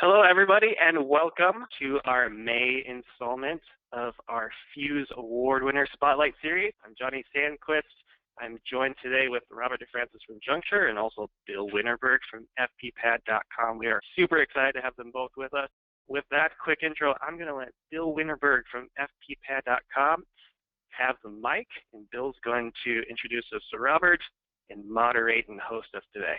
Hello, everybody, and welcome to our May installment of our Fuse Award Winner Spotlight Series. I'm Johnny Sandquist. I'm joined today with Robert DeFrancis from Junxure and also Bill Winterberg from fppad.com. We are super excited to have them both with us. With that quick intro, I'm going to let Bill Winterberg from fppad.com have the mic, and Bill's going to introduce us to Robert and moderate and host us today.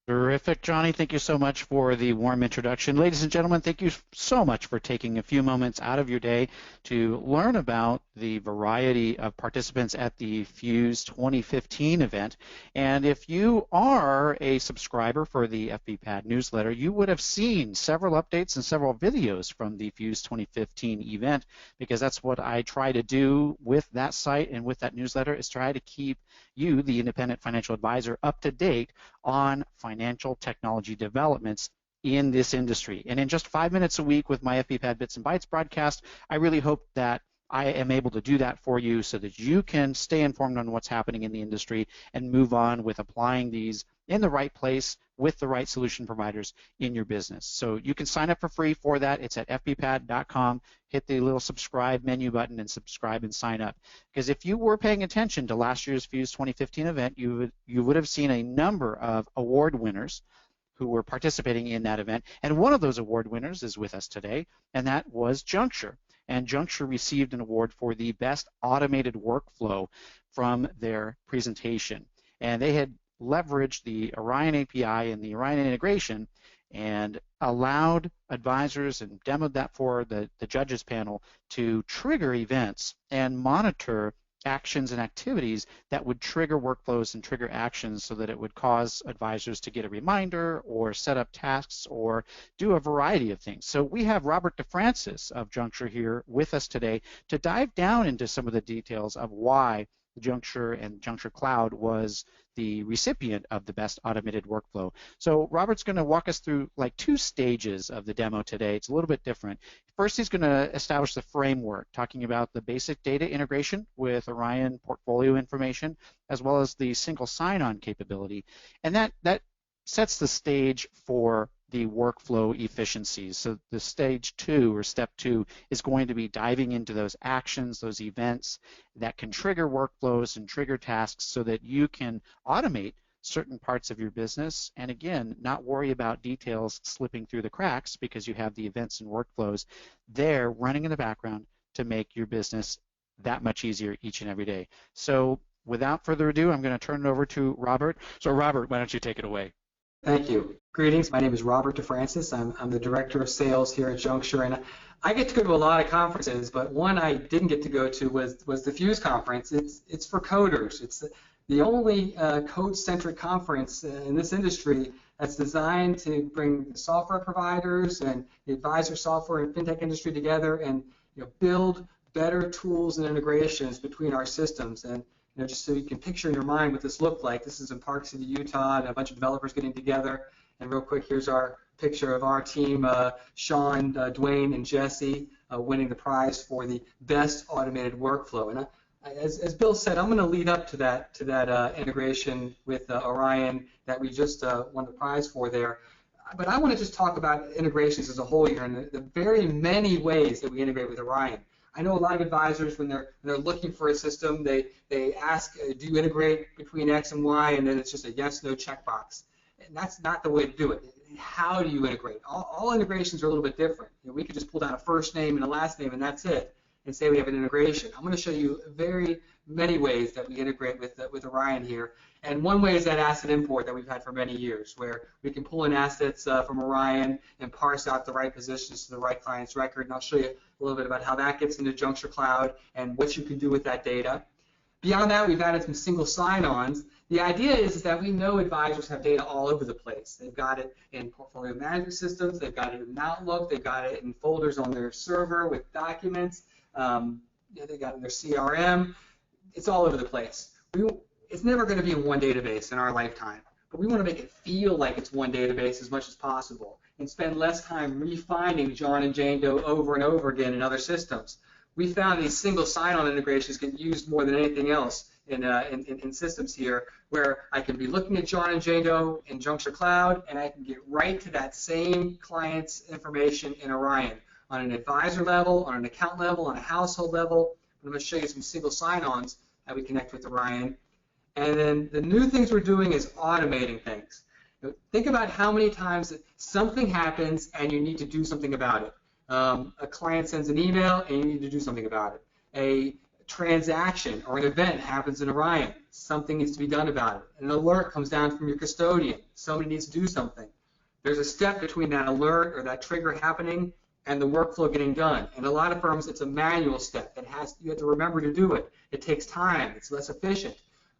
Terrific, Johnny. Thank you so much for the warm introduction. Ladies and gentlemen, thank you so much for taking a few moments out of your day to learn about the variety of participants at the Fuse 2015 event. And if you are a subscriber for the FBPAD newsletter, you would have seen several updates and several videos from the Fuse 2015 event, because that's what I try to do with that site and with that newsletter, is try to keep you, the independent financial advisor, up to date on financial technology developments in this industry. And in just 5 minutes a week with my FBPAD Bits and Bytes broadcast, I really hope that I am able to do that for you so that you can stay informed on what's happening in the industry and move on with applying these in the right place with the right solution providers in your business. So you can sign up for free for that. It's at fbpad.com. Hit the little subscribe menu button and subscribe and sign up. Because if you were paying attention to last year's Fuse 2015 event, you would have seen a number of award winners who were participating in that event. And one of those award winners is with us today, and that was Junxure. And Junxure received an award for the best automated workflow from their presentation. And they had leveraged the Orion API and the Orion integration and allowed advisors and demoed that for the judges panel to trigger events and monitor actions and activities that would trigger workflows and trigger actions so that it would cause advisors to get a reminder or set up tasks or do a variety of things. So we have Robert DeFrancis of Junxure here with us today to dive down into some of the details of why Junxure and Junxure Cloud was the recipient of the best automated workflow. So Robert's going to walk us through like two stages of the demo today. It's a little bit different. First, he's going to establish the framework, talking about the basic data integration with Orion portfolio information, as well as the single sign-on capability. And that sets the stage for the workflow efficiencies. So the stage two, or step two, is going to be diving into those actions, those events that can trigger workflows and trigger tasks so that you can automate certain parts of your business, and again, not worry about details slipping through the cracks because you have the events and workflows there running in the background to make your business that much easier each and every day. So without further ado, I'm going to turn it over to Robert. So Robert, why don't you take it away? Thank you. Greetings. My name is Robert DeFrancis. I'm the Director of Sales here at Junxure, and I get to go to a lot of conferences, but one I didn't get to go to was the Fuse conference. It's for coders. It's the only code-centric conference in this industry that's designed to bring the software providers and the advisor software and fintech industry together and build better tools and integrations between our systems. And just so you can picture in your mind what this looked like. This is in Park City, Utah, and a bunch of developers getting together. And real quick, here's our picture of our team, Sean, Dwayne, and Jesse, winning the prize for the best automated workflow. And as Bill said, I'm going to lead up to that integration with Orion that we just won the prize for there. But I want to just talk about integrations as a whole here and the very many ways that we integrate with Orion. I know a lot of advisors, when they're looking for a system, they ask, do you integrate between X and Y, and then it's just a yes/no checkbox. And that's not the way to do it. How do you integrate? All integrations are a little bit different. We could just pull down a first name and a last name, and that's it, and say we have an integration. I'm going to show you very many ways that we integrate with Orion here. And one way is that asset import that we've had for many years, where we can pull in assets from Orion and parse out the right positions to the right client's record. And I'll show you a little bit about how that gets into Junxure Cloud and what you can do with that data. Beyond that, we've added some single sign-ons. The idea is that we know advisors have data all over the place. They've got it in portfolio management systems. They've got it in Outlook. They've got it in folders on their server with documents. They've got it in their CRM. It's all over the place. It's never going to be in one database in our lifetime, but we want to make it feel like it's one database as much as possible and spend less time refining John and Jane Doe over and over again in other systems. We found these single sign-on integrations get used more than anything else in systems here where I can be looking at John and Jane Doe in Junxure Cloud, and I can get right to that same client's information in Orion on an advisor level, on an account level, on a household level. I'm going to show you some single sign-ons how we connect with Orion. And then the new things we're doing is automating things. Think about how many times something happens and you need to do something about it. A client sends an email and you need to do something about it. A transaction or an event happens in Orion. Something needs to be done about it. An alert comes down from your custodian. Somebody needs to do something. There's a step between that alert or that trigger happening and the workflow getting done. In a lot of firms, it's a manual step. You have to remember to do it. It takes time. It's less efficient.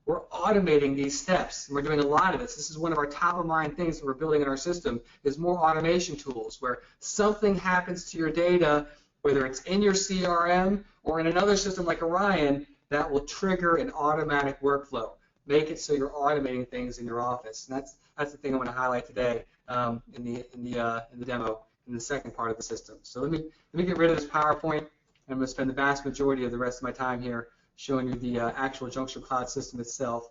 We're automating these steps, and we're doing a lot of this. This is one of our top-of-mind things that we're building in our system is more automation tools where something happens to your data, whether it's in your CRM or in another system like Orion, that will trigger an automatic workflow. Make it so you're automating things in your office. And that's the thing I want to highlight today in the demo in the second part of the system. So let me get rid of this PowerPoint, and I'm going to spend the vast majority of the rest of my time here showing you the actual Junxure Cloud system itself,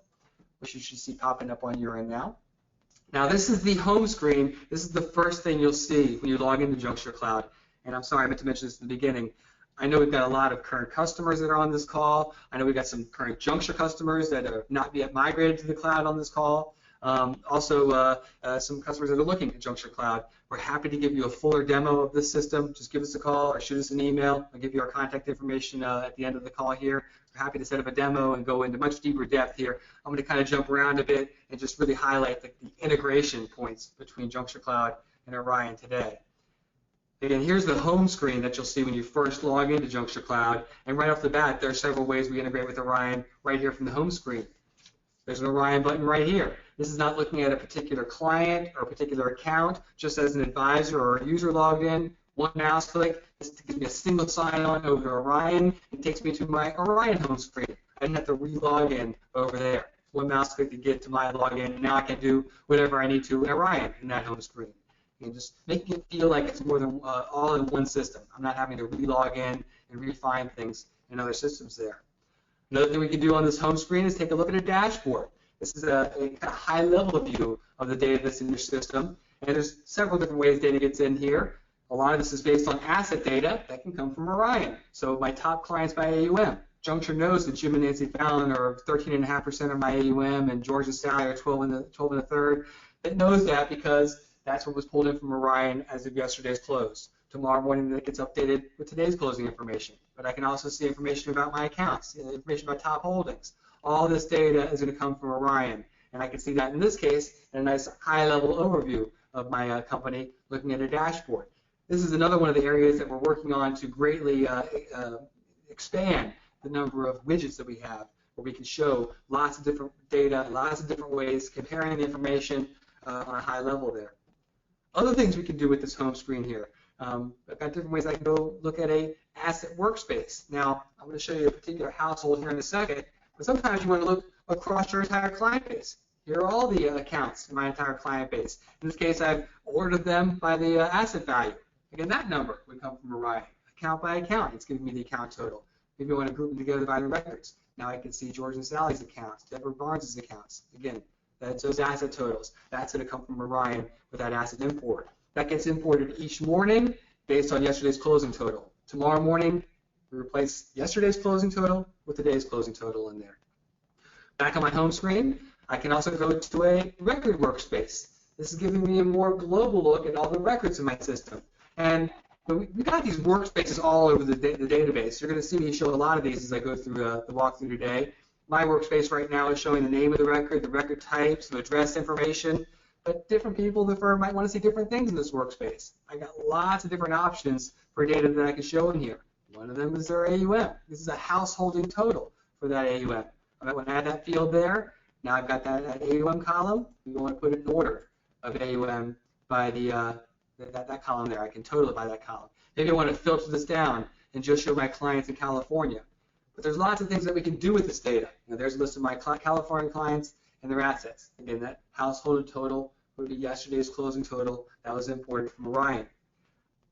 which you should see popping up on your end now. Now this is the home screen. This is the first thing you'll see when you log into Junxure Cloud. And I'm sorry, I meant to mention this in the beginning. I know we've got a lot of current customers that are on this call. I know we've got some current Junxure customers that are not yet migrated to the cloud on this call. Also, some customers that are looking at Junxure Cloud. We're happy to give you a fuller demo of this system. Just give us a call or shoot us an email. I'll give you our contact information at the end of the call here. We're happy to set up a demo and go into much deeper depth here. I'm going to kind of jump around a bit and just really highlight the integration points between Junxure Cloud and Orion today. Again, here's the home screen that you'll see when you first log into Junxure Cloud. And right off the bat, there are several ways we integrate with Orion right here from the home screen. There's an Orion button right here. This is not looking at a particular client or a particular account, just as an advisor or a user logged in. One mouse click, this gives me a single sign-on over to Orion. It takes me to my Orion home screen. I didn't have to re-log in over there. One mouse click to get to my login, and now I can do whatever I need to in Orion in that home screen. And just making it feel like it's more than all in one system. I'm not having to re-log in and refine things in other systems there. Another thing we can do on this home screen is take a look at a dashboard. This is a kind of high-level view of the data that's in your system. And there's several different ways data gets in here. A lot of this is based on asset data that can come from Orion. So my top clients by AUM. Juncture knows that Jim and Nancy Fallon are 13.5% of my AUM and George and Sally are 12 and a third. It knows that because that's what was pulled in from Orion as of yesterday's close. Tomorrow morning that gets updated with today's closing information. But I can also see information about my accounts, information about top holdings. All this data is going to come from Orion. And I can see that in this case in a nice high-level overview of my company looking at a dashboard. This is another one of the areas that we're working on to greatly expand the number of widgets that we have, where we can show lots of different data, lots of different ways, comparing the information on a high level there. Other things we can do with this home screen here. I've got different ways I can go look at a asset workspace. Now, I'm going to show you a particular household here in a second, but sometimes you want to look across your entire client base. Here are all the accounts in my entire client base. In this case, I've ordered them by the asset value. Again, that number would come from Orion. Account by account, it's giving me the account total. Maybe I want to group them together by the records. Now I can see George and Sally's accounts, Deborah Barnes' accounts. Again, that's those asset totals. That's going to come from Orion with that asset import. That gets imported each morning based on yesterday's closing total. Tomorrow morning, we replace yesterday's closing total with today's closing total in there. Back on my home screen, I can also go to a record workspace. This is giving me a more global look at all the records in my system. And we've got these workspaces all over the database. You're going to see me show a lot of these as I go through the walkthrough today. My workspace right now is showing the name of the record type, some address information. But different people in the firm might want to see different things in this workspace. I got lots of different options for data that I can show in here. One of them is their AUM. This is a householding total for that AUM. I might want to add that field there. Now I've got that AUM column. We want to put it in order of AUM by that column there. I can total it by that column. Maybe I want to filter this down and just show my clients in California. But there's lots of things that we can do with this data. Now, there's a list of my California clients and their assets. Again, that household total would be yesterday's closing total that was imported from Orion.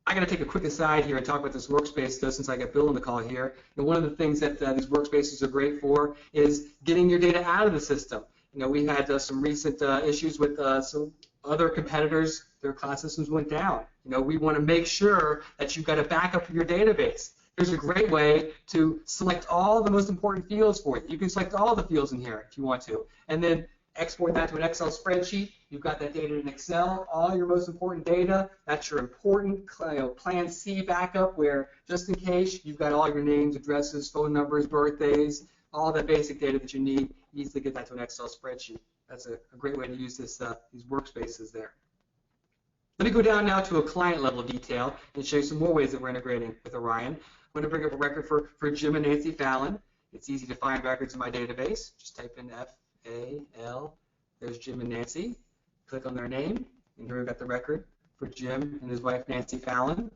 I got to take a quick aside here and talk about this workspace though, since I got Bill on the call here. And one of the things that these workspaces are great for is getting your data out of the system. We had some recent issues with some other competitors. Their cloud systems went down. We want to make sure that you've got a backup of your database. Here's a great way to select all the most important fields for you. You can select all the fields in here if you want to, and then export that to an Excel spreadsheet. You've got that data in Excel, all your most important data. That's your important Plan C backup, where just in case you've got all your names, addresses, phone numbers, birthdays, all that basic data that you need. Easily get that to an Excel spreadsheet. That's a great way to use these workspaces there. Let me go down now to a client level detail and show you some more ways that we're integrating with Orion. I'm going to bring up a record for Jim and Nancy Fallon. It's easy to find records in my database. Just type in F-A-L. There's Jim and Nancy. Click on their name, and here we've got the record for Jim and his wife Nancy Fallon.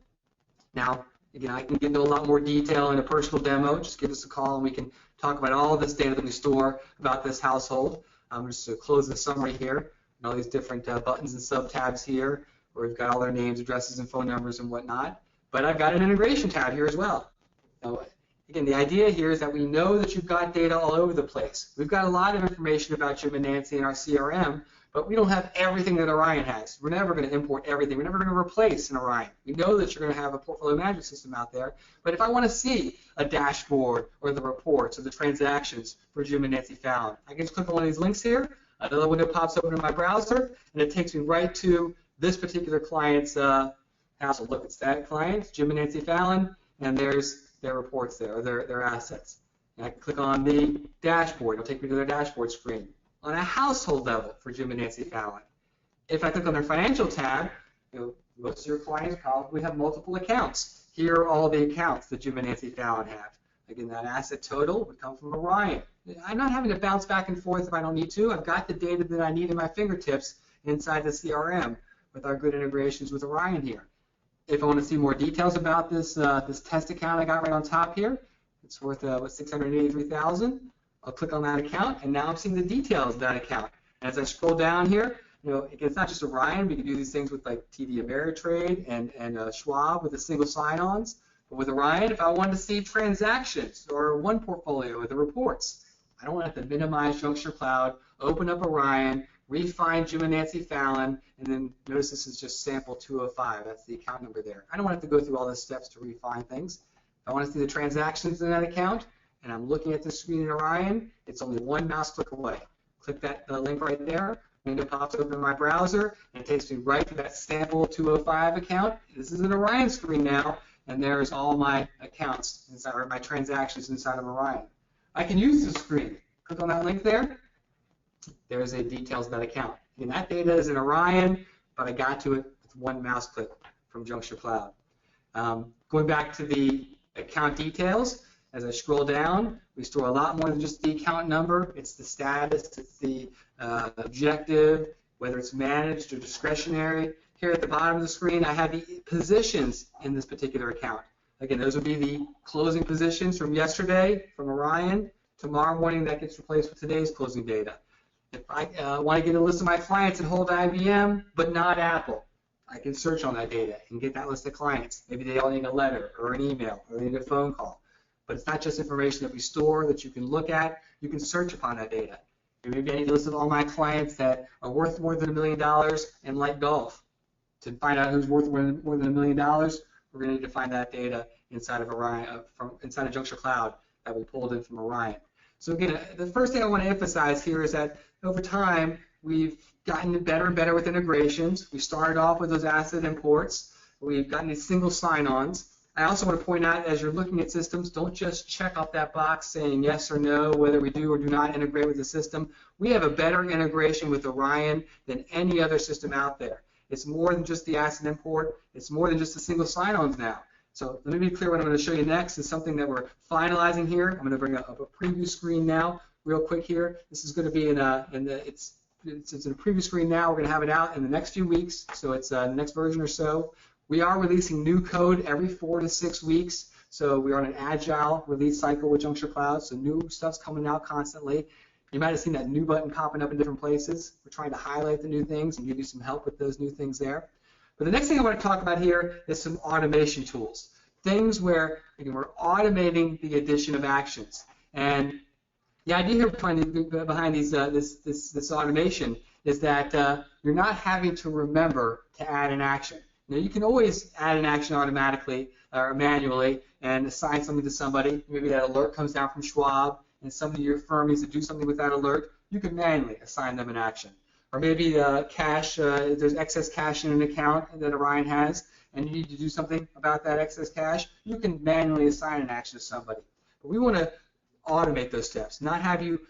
Now, again, I can get into a lot more detail in a personal demo. Just give us a call, and we can talk about all this data that we store about this household. I'm just to close the summary here, and all these different buttons and sub-tabs here, where we've got all their names, addresses, and phone numbers and whatnot. But I've got an integration tab here as well. Now, again, the idea here is that we know that you've got data all over the place. We've got a lot of information about Jim and Nancy in our CRM, but we don't have everything that Orion has. We're never going to import everything. We're never going to replace an Orion. We know that you're going to have a portfolio management system out there, but if I want to see a dashboard or the reports or the transactions for Jim and Nancy Fallon, I can just click on one of these links here. Another window pops open in my browser, and it takes me right to this particular client's household. Look, it's that client, Jim and Nancy Fallon, and there's their reports there, or their assets. And I can click on the dashboard. It'll take me to their dashboard screen. On a household level for Jim and Nancy Fallon. If I click on their financial tab, most of your clients probably have multiple accounts. Here are all the accounts that Jim and Nancy Fallon have. Again, that asset total would come from Orion. I'm not having to bounce back and forth if I don't need to. I've got the data that I need in my fingertips inside the CRM with our good integrations with Orion here. If I want to see more details about this this test account I got right on top here, it's worth $683,000. I'll click on that account, and now I'm seeing the details of that account. And as I scroll down here, it's not just Orion. We can do these things with like TD Ameritrade and Schwab with the single sign-ons. But with Orion, if I wanted to see transactions or one portfolio with the reports, I don't want to have to minimize Junxure Cloud, open up Orion, refine Jim and Nancy Fallon, and then notice this is just sample 205. That's the account number there. I don't want to have to go through all the steps to refine things. If I want to see the transactions in that account, and I'm looking at the screen in Orion, it's only one mouse click away. Click that link right there, window pops open in my browser, and it takes me right to that sample 205 account. This is an Orion screen now, and there's all my accounts inside, or my transactions inside of Orion. I can use the screen. Click on that link there. There's the details of that account. And that data is in Orion, but I got to it with one mouse click from Junxure Cloud. Going back to the account details, as I scroll down, we store a lot more than just the account number. It's the status, it's the objective, whether it's managed or discretionary. Here at the bottom of the screen, I have the positions in this particular account. Again, those would be the closing positions from yesterday from Orion. Tomorrow morning, that gets replaced with today's closing data. If I want to get a list of my clients that hold IBM, but not Apple, I can search on that data and get that list of clients. Maybe they all need a letter or an email or they need a phone call. But it's not just information that we store that you can look at. You can search upon that data. Maybe I need a list of all my clients that are worth more than $1 million and like golf. To find out who's worth more than $1 million, we're going to need to find that data inside of Orion, inside of Junxure Cloud that we pulled in from Orion. So again, the first thing I want to emphasize here is that over time we've gotten better and better with integrations. We started off with those asset imports. We've gotten these single sign-ons. I also want to point out, as you're looking at systems, don't just check off that box saying yes or no, whether we do or do not integrate with the system. We have a better integration with Orion than any other system out there. It's more than just the asset import. It's more than just the single sign-ons now. So let me be clear. What I'm going to show you next is something that we're finalizing here. I'm going to bring up a preview screen now, real quick here. This is going to be it's in a preview screen now. We're going to have it out in the next few weeks. So it's the next version or so. We are releasing new code every 4 to 6 weeks. So we are on an agile release cycle with Junxure Cloud. So new stuff's coming out constantly. You might have seen that new button popping up in different places. We're trying to highlight the new things and give you some help with those new things there. But the next thing I want to talk about here is some automation tools, things where again, we're automating the addition of actions. And the idea here behind these, this automation is that you're not having to remember to add an action. Now, you can always add an action automatically or manually and assign something to somebody. Maybe that alert comes down from Schwab and somebody in your firm needs to do something with that alert. You can manually assign them an action. Or maybe cash, there's excess cash in an account that Orion has and you need to do something about that excess cash. You can manually assign an action to somebody. But we want to automate those steps, not have you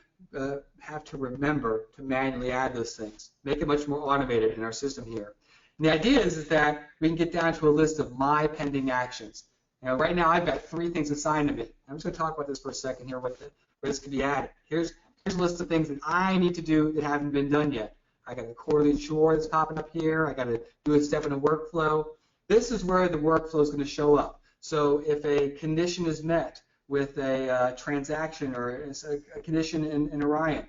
have to remember to manually add those things. Make it much more automated in our system here. And the idea is that we can get down to a list of my pending actions. Now, right now, I've got 3 things assigned to me. I'm just going to talk about this for a second here, where this can be added. Here's a list of things that I need to do that haven't been done yet. I got a quarterly chore that's popping up here. I got to do a step in a workflow. This is where the workflow is going to show up. So if a condition is met with a transaction or a condition in Orion,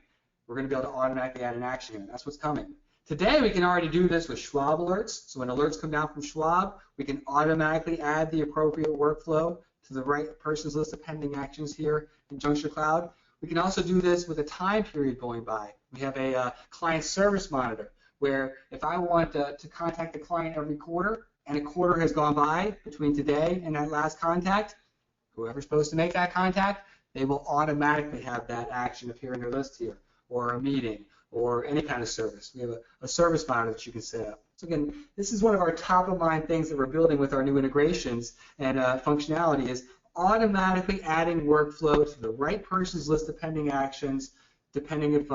we're going to be able to automatically add an action here. That's what's coming. Today, we can already do this with Schwab alerts. So when alerts come down from Schwab, we can automatically add the appropriate workflow to the right person's list of pending actions here in Junxure Cloud. We can also do this with a time period going by. We have a client service monitor where if I want to contact the client every quarter and a quarter has gone by between today and that last contact, whoever's supposed to make that contact, they will automatically have that action appear in their list here, or a meeting, or any kind of service. We have a service monitor that you can set up. So again, this is one of our top-of-mind things that we're building with our new integrations and functionality is automatically adding workflow to the right person's list of pending actions, depending if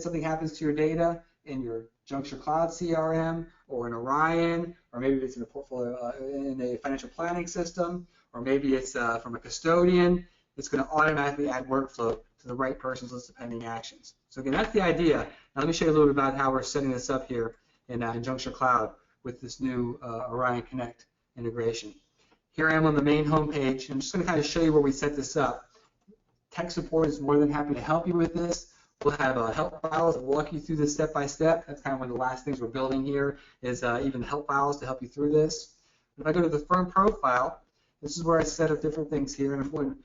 something happens to your data in your Juncture Cloud CRM, or in Orion, or maybe it's in a portfolio in a financial planning system, or maybe it's from a custodian. It's going to automatically add workflow to the right person's list of pending actions. So again, that's the idea. Now let me show you a little bit about how we're setting this up here in Juncture Cloud with this new Orion Connect integration. Here I am on the main home page. I'm just going to kind of show you where we set this up. Tech support is more than happy to help you with this. We'll have help files that walk you through this step by step. That's kind of one of the last things we're building here is even help files to help you through this. If I go to the firm profile, this is where I set up different things here, and I'm going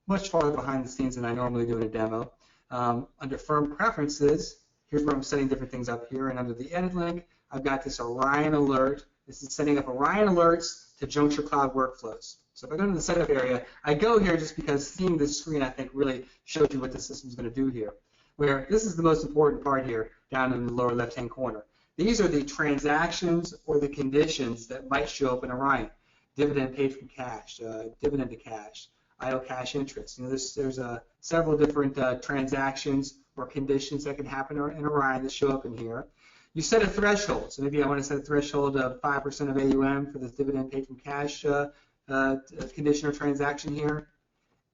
much farther behind the scenes than I normally do in a demo. Under firm preferences, here's where I'm setting different things up here, and under the edit link, I've got this Orion alert. This is setting up Orion alerts to Juncture Cloud workflows. So if I go to the setup area, I go here just because seeing this screen, I think, really shows you what the system's going to do here. Where this is the most important part here, down in the lower left-hand corner. These are the transactions or the conditions that might show up in Orion. Dividend paid from cash, dividend to cash, idle cash interest. You know, there's several different transactions or conditions that can happen in Orion that show up in here. You set a threshold. So maybe I want to set a threshold of 5% of AUM for this dividend paid from cash condition or transaction here.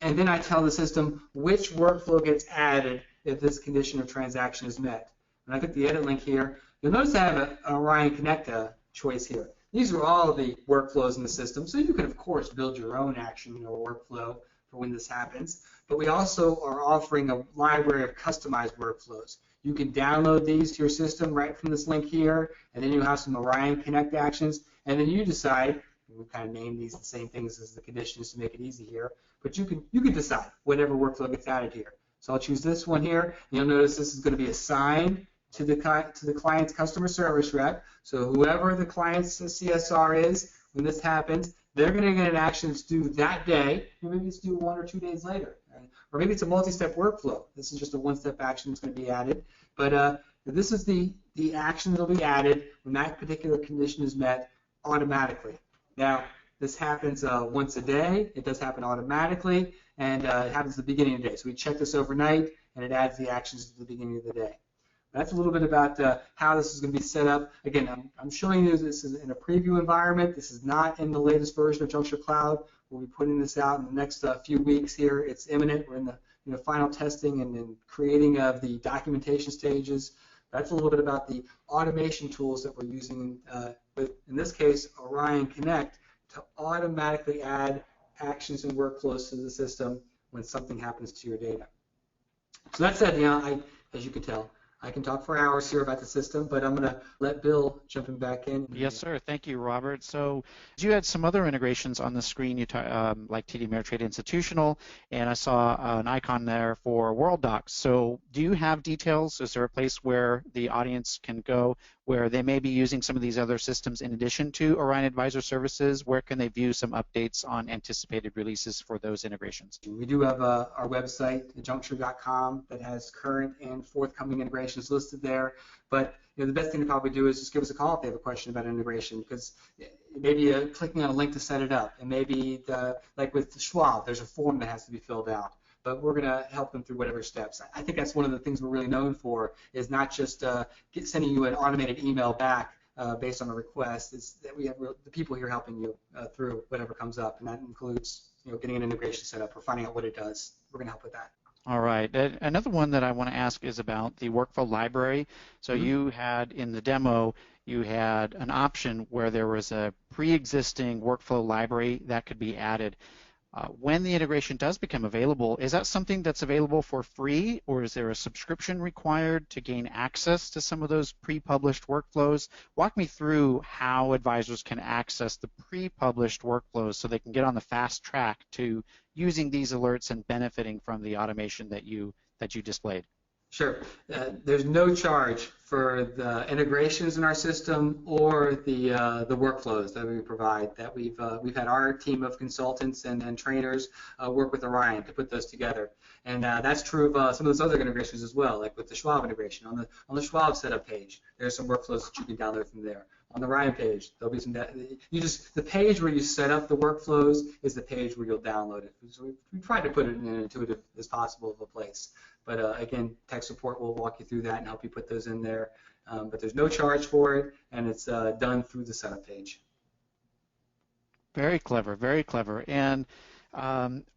And then I tell the system which workflow gets added if this condition or transaction is met. And I click the edit link here. You'll notice I have an Orion Connect choice here. These are all the workflows in the system, so you can, of course, build your own action or workflow for when this happens. But we also are offering a library of customized workflows. You can download these to your system right from this link here, and then you have some Orion Connect actions, and then you decide, we kind of name these the same things as the conditions to make it easy here, but you can decide whatever workflow gets added here. So I'll choose this one here. You'll notice this is going to be assigned to the client's customer service rep. So whoever the client's CSR is, when this happens, they're going to get an action that's due that day, and maybe it's due 1 or 2 days later. Right? Or maybe it's a multi-step workflow. This is just a one-step action that's going to be added. But this is the action that will be added when that particular condition is met automatically. Now, this happens once a day. It does happen automatically, and it happens at the beginning of the day. So we check this overnight, and it adds the actions at the beginning of the day. That's a little bit about how this is going to be set up. Again, I'm showing you this is in a preview environment. This is not in the latest version of Juncture Cloud. We'll be putting this out in the next few weeks here. It's imminent. We're in the final testing and creating of the documentation stages. That's a little bit about the automation tools that we're using, but in this case, Orion Connect, to automatically add actions and workflows to the system when something happens to your data. So that said, as you can tell, I can talk for hours here about the system, but I'm going to let Bill jump back in. Yes, sir. Thank you, Robert. So you had some other integrations on the screen, like TD Ameritrade Institutional, and I saw an icon there for World Docs. So do you have details? Is there a place where the audience can go where they may be using some of these other systems in addition to Orion Advisor Services? Where can they view some updates on anticipated releases for those integrations? We do have our website, junxure.com, that has current and forthcoming integrations listed there. But the best thing to probably do is just give us a call if they have a question about integration, because maybe clicking on a link to set it up, and maybe like with Schwab, there's a form that has to be filled out. But we're going to help them through whatever steps. I think that's one of the things we're really known for, is not just sending you an automated email back based on a request. Is that we have the people here helping you through whatever comes up, and that includes getting an integration set up or finding out what it does. We're going to help with that. All right. Another one that I want to ask is about the workflow library. So you had in the demo, you had an option where there was a pre-existing workflow library that could be added. When the integration does become available, is that something that's available for free, or is there a subscription required to gain access to some of those pre-published workflows? Walk me through how advisors can access the pre-published workflows so they can get on the fast track to using these alerts and benefiting from the automation that you displayed. Sure. There's no charge for the integrations in our system or the workflows that we provide. That we've had our team of consultants and trainers work with Orion to put those together, and that's true of some of those other integrations as well, like with the Schwab integration. On the Schwab setup page, there's some workflows that you can download from there. On the Orion page, there'll be some. The page where you set up the workflows is the page where you'll download it. So we try to put it in an intuitive as possible of a place. But again, tech support will walk you through that and help you put those in there. But there's no charge for it, and it's done through the setup page. Very clever, very clever. And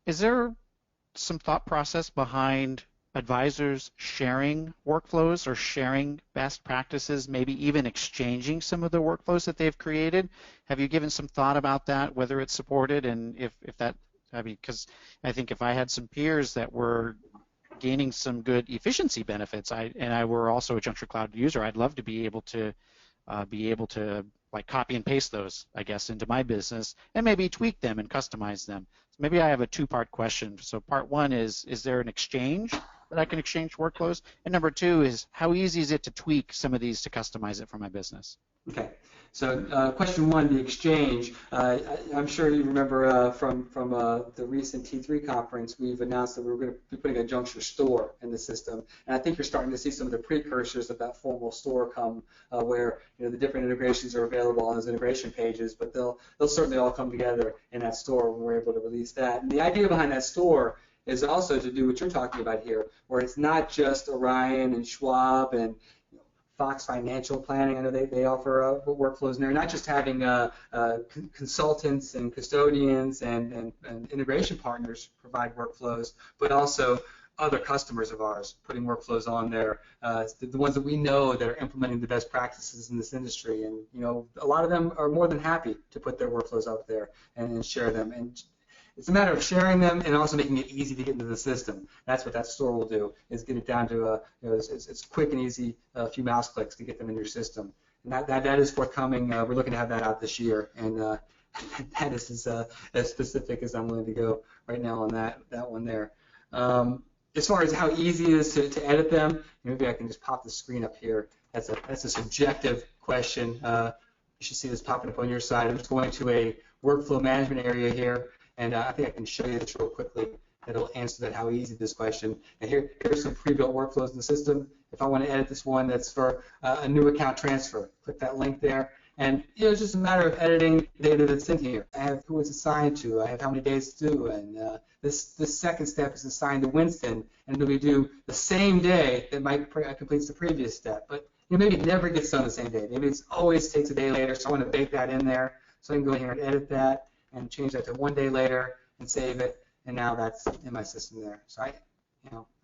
is there some thought process behind advisors sharing workflows or sharing best practices, maybe even exchanging some of the workflows that they've created? Have you given some thought about that, whether it's supported, and if that, because I think if I had some peers that were gaining some good efficiency benefits, and I were also a Junxure Cloud user, I'd love to be able to like copy and paste those, I guess, into my business and maybe tweak them and customize them. So maybe I have a two-part question. So part one is there an exchange that I can exchange workflows? And number two is, how easy is it to tweak some of these to customize it for my business? Okay. So question one, the exchange. I'm sure you remember from the recent T3 conference, we've announced that we're going to be putting a Junxure store in the system, and I think you're starting to see some of the precursors of that formal store come, where the different integrations are available on those integration pages, but they'll certainly all come together in that store when we're able to release that. And the idea behind that store is also to do what you're talking about here, where it's not just Orion and Schwab and Fox Financial Planning. I know they offer workflows in there, not just having consultants and custodians and integration partners provide workflows, but also other customers of ours putting workflows on there, the ones that we know that are implementing the best practices in this industry. And a lot of them are more than happy to put their workflows up there and share them. And it's a matter of sharing them and also making it easy to get into the system. That's what that store will do, is get it down to it's quick and easy, a few mouse clicks to get them in your system. And that is forthcoming. We're looking to have that out this year, and that is as specific as I'm willing to go right now on that one there. As far as how easy it is to edit them, maybe I can just pop the screen up here. That's a subjective question. You should see this popping up on your side. I'm just going to a workflow management area here. And I think I can show you this real quickly. It'll answer that, how easy this question. And here's some pre-built workflows in the system. If I want to edit this one that's for a new account transfer, click that link there. And it's just a matter of editing data that's in here. I have who it's assigned to. I have how many days due. And this second step is assigned to Winston. And it'll be due the same day that Mike completes the previous step. But maybe it never gets done the same day. Maybe it always takes a day later. So I want to bake that in there. So I can go in here and edit that and change that to 1 day later and save it, and now that's in my system there. So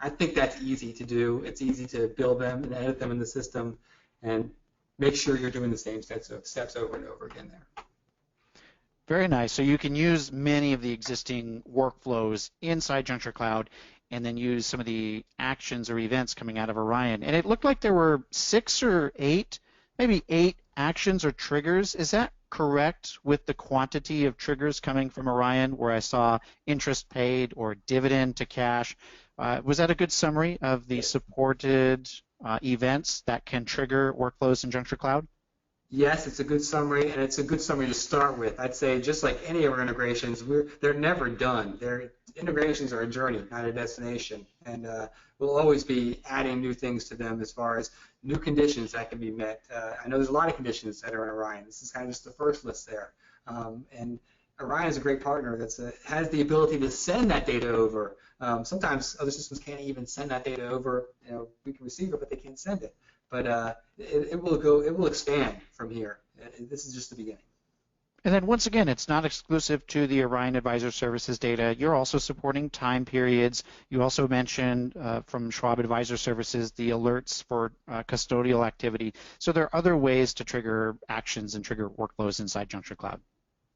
I think that's easy to do. It's easy to build them and edit them in the system, and make sure you're doing the same steps over and over again there. Very nice. So you can use many of the existing workflows inside Junxure Cloud and then use some of the actions or events coming out of Orion. And it looked like there were 6 or 8, maybe 8 actions or triggers. Is that correct with the quantity of triggers coming from Orion, where I saw interest paid or dividend to cash? Was that a good summary of the supported events that can trigger workflows in Junxure Cloud? Yes, it's a good summary, and it's a good summary to start with. I'd say just like any of our integrations, they're never done. Integrations are a journey, not a destination, and we'll always be adding new things to them as far as new conditions that can be met. I know there's a lot of conditions that are in Orion. This is kind of just the first list there, and Orion is a great partner that has the ability to send that data over. Sometimes other systems can't even send that data over. We can receive it, but they can't send it. But it will expand from here. This is just the beginning. And then once again, it's not exclusive to the Orion Advisor Services data. You're also supporting time periods. You also mentioned from Schwab Advisor Services the alerts for custodial activity. So there are other ways to trigger actions and trigger workflows inside Junxure Cloud.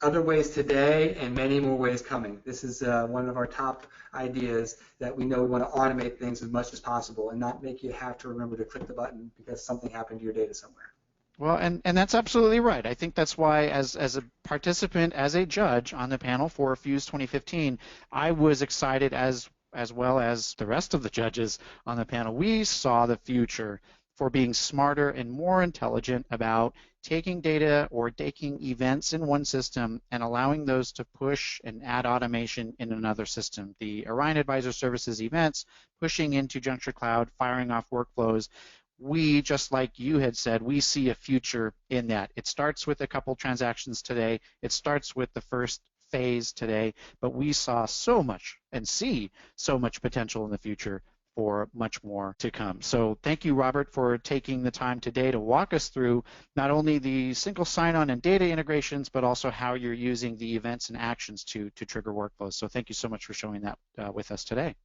Other ways today and many more ways coming. This is one of our top ideas that we know we want to automate things as much as possible and not make you have to remember to click the button because something happened to your data somewhere. Well, and that's absolutely right. I think that's why as a participant, as a judge on the panel for Fuse 2015, I was excited as well as the rest of the judges on the panel. We saw the future for being smarter and more intelligent about taking data or taking events in one system and allowing those to push and add automation in another system. The Orion Advisor Services events pushing into Junxure Cloud, firing off workflows. We, just like you had said, we see a future in that. It starts with a couple transactions today. It starts with the first phase today, but we saw so much and see so much potential in the future for much more to come. So thank you, Robert, for taking the time today to walk us through not only the single sign-on and data integrations, but also how you're using the events and actions to trigger workflows. So thank you so much for showing that with us today.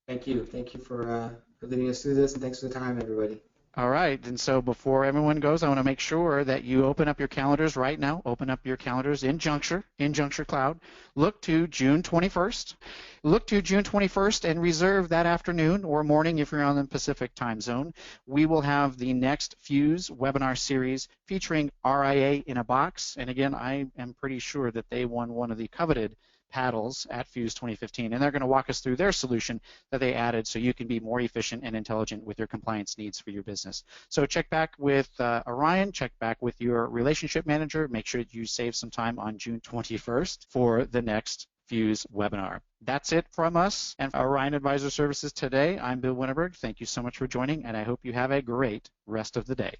Thank you. Thank you for leading us through this, and thanks for the time, everybody. All right, and so before everyone goes, I want to make sure that you open up your calendars right now. Open up your calendars in Junxure Cloud. Look to June 21st. Look to June 21st and reserve that afternoon or morning if you're on the Pacific time zone. We will have the next Fuse webinar series featuring RIA in a box. And again, I am pretty sure that they won one of the coveted paddles at Fuse 2015, and they're going to walk us through their solution that they added so you can be more efficient and intelligent with your compliance needs for your business. So check back with Orion, check back with your relationship manager, make sure you save some time on June 21st for the next Fuse webinar. That's it from us and Orion Advisor Services today. I'm Bill Winterberg. Thank you so much for joining, and I hope you have a great rest of the day.